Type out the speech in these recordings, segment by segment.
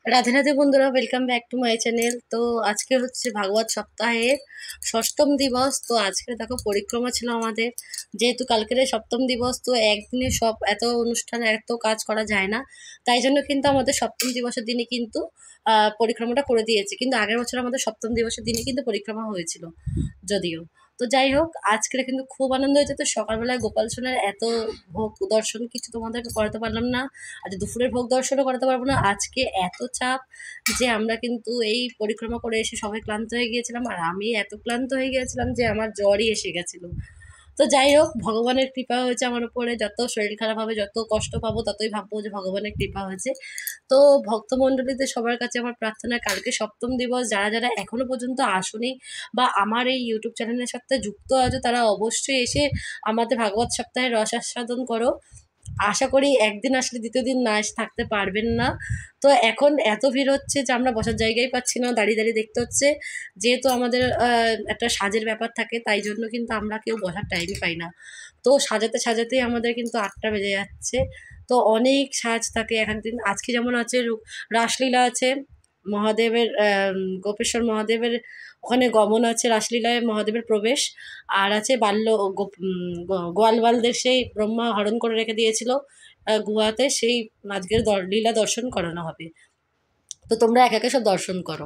রাধে রাধে বন্ধুরা, welcome back to my channel. তো আজকে হচ্ছে ভাগবত সপ্তাহের ষষ্ঠম দিবস। তো আজকে দেখো পরিক্রমা ছিল আমাদের, যেহেতু কালকের সপ্তম দিবস। তো একদিনে সব এত অনুষ্ঠান এত কাজ করা যায় না, তাই জন্য কিন্তু আমাদের সপ্তম দিবসের দিনে কিন্তু পরিক্রমাটা করে দিয়েছে। কিন্তু আগের বছর আমাদের সপ্তম দিবসের দিনে কিন্তু পরিক্রমা হয়েছিল যদিও। তো যাই হোক, আজকে কিন্তু খুব আনন্দ হয়েছে। তো সকালবেলায় গোপাল সোনার এত ভোগ দর্শন কিছু তোমাদেরকে করাতে পারলাম না, আজ দুপুরের ভোগ দর্শনও করাতে পারবো না। আজকে এত চাপ যে আমরা কিন্তু এই পরিক্রমা করে এসে সবাই ক্লান্ত হয়ে গিয়েছিলাম, আর আমি এত ক্লান্ত হয়ে গিয়েছিলাম যে আমার জ্বরই এসে গেছিলো। তো যাই হোক, ভগবানের কৃপা হয়েছে আমার উপরে। যত শরীর খারাপ হবে, যত কষ্ট পাবো, ততই ভাববো যে ভগবানের কৃপা হয়েছে। তো ভক্তমণ্ডলীদের সবার কাছে আমার প্রার্থনা, কালকে সপ্তম দিবস, যারা যারা এখনো পর্যন্ত আসেনি বা আমার এই ইউটিউব চ্যানেলের সাথে যুক্ত আছো, তারা অবশ্যই এসে আমাদের ভাগবত সপ্তাহের রস আস্বাদন করো। আশা করি একদিন আসলে দ্বিতীয় দিন না এসে থাকতে পারবেন না। তো এখন এত ভিড় হচ্ছে যে আমরা বসার জায়গাই পাচ্ছি না, দাঁড়িয়ে দাঁড়িয়ে দেখতে হচ্ছে। যেহেতু আমাদের একটা সাজের ব্যাপার থাকে, তাই জন্য কিন্তু আমরা কেউ বসার টাইমই পাই না। তো সাজাতে সাজাতেই আমাদের কিন্তু 8টা বেজে যাচ্ছে। তো অনেক সাজ থাকে এক একদিন। আজকে যেমন আছে রাসলীলা আছে মহাদেবের, গোপেশ্বর মহাদেবের ওখানে গমন আছে, রাসলীলায় মহাদেবের প্রবেশ। আর আছে গোয়ালবালদের সেই ব্রহ্মা হরণ করে রেখে দিয়েছিল গুহাতে, সেই আজকের লীলা দর্শন করানো হবে। তো তোমরা একে একে সব দর্শন করো।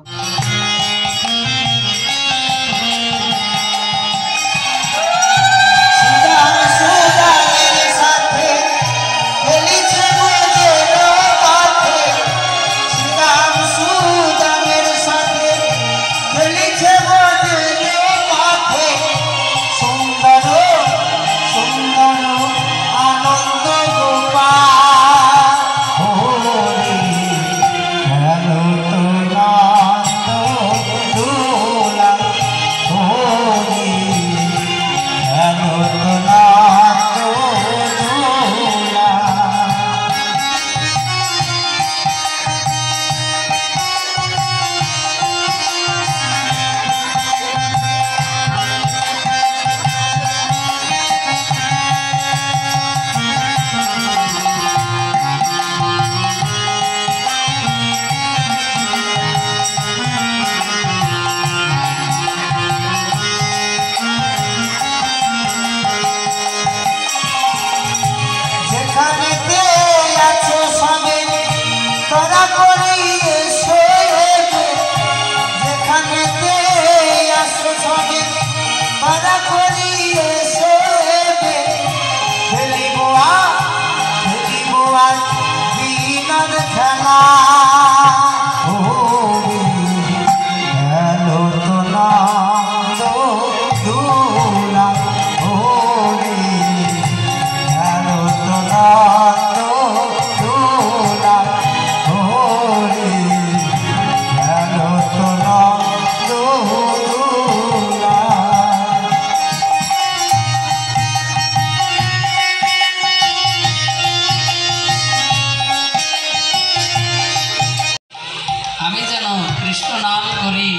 কৃষ্ণ নাম করি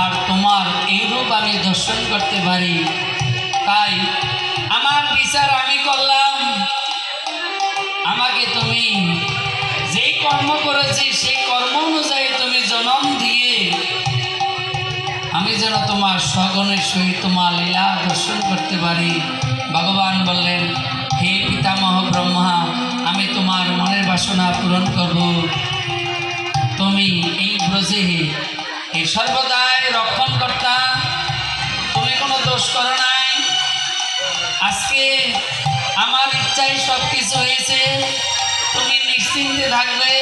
আর তোমার এই রূপ আমি দর্শন করতে পারি, তাই আমার বিচার আমি করলাম। আমাকে তুমি যেই কর্ম করেছি সেই কর্ম অনুযায়ী তুমি জন্ম দিয়ে আমি যেন তোমার সগণের সহিত তোমার লীলা দর্শন করতে পারি। ভগবান বললেন, হে পিতামহ ব্রহ্মা, আমি তোমার মনের বাসনা পূরণ করব। তুমি এই ব্রজে এই সর্বদাই রক্ষণকর্তা, তুমি কোনো দোষ করো নাই। আজকে আমার ইচ্ছাই সব কিছু হয়েছে, তুমি নিশ্চিন্তে থাকবে।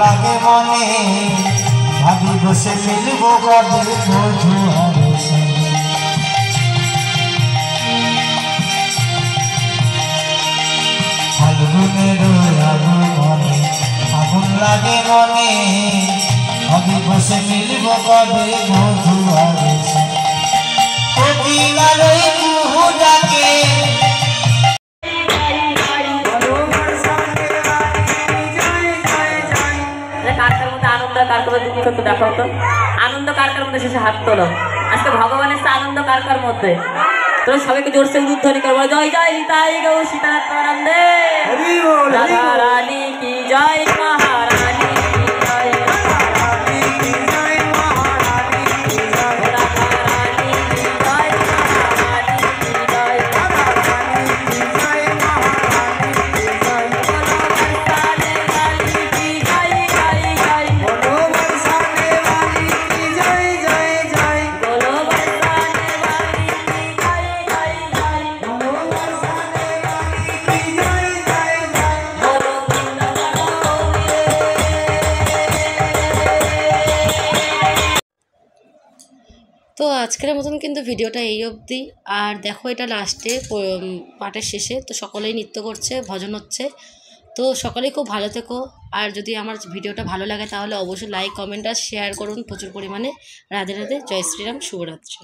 লাগে মনে ভাবি বসে মিলব গদের মধু আর জাগে মনে আমি বসে মিলব কবে মধুয়ারে কোকিলার ওই কুহু ডাকে কার মধ্যে আনন্দ কার মধ্যে দুঃখ তো দেখাও তো আনন্দ কার মধ্যে শেষে হাত তোলো আজকে ভগবানের আনন্দ কার মধ্যে তোরা সবাইকে জোরসে উদ্ধ্বনি করবো জয় জয় নিতাই গৌ সীতারামদে রাধা রানী কি জয় মহারানী কি জয় রানী কি জয় মহারানী কি জয় রাধা রানী কি জয় মহারানী কি জয় রাধা রানী কি জয় মহারানী কি জয় বলো বর্ষানে वाली की जय जय जय बोलो बरसाने वाली की जय जय जय बोलो बरसाने वाली की जय जय जय बोलो তো আজকের মতন কিন্তু ভিডিওটা এই অবধি। আর দেখো এটা লাস্টে পার্টের শেষে তো সকলেই নৃত্য করছে, ভজন হচ্ছে। তো সকলেই খুব ভালো থেকো। আর যদি আমার ভিডিওটা ভালো লাগে তাহলে অবশ্যই লাইক কমেন্ট আর শেয়ার করুন প্রচুর পরিমাণে। রাধে রাধে, জয় শ্রীরাম, শুভরাত্রি।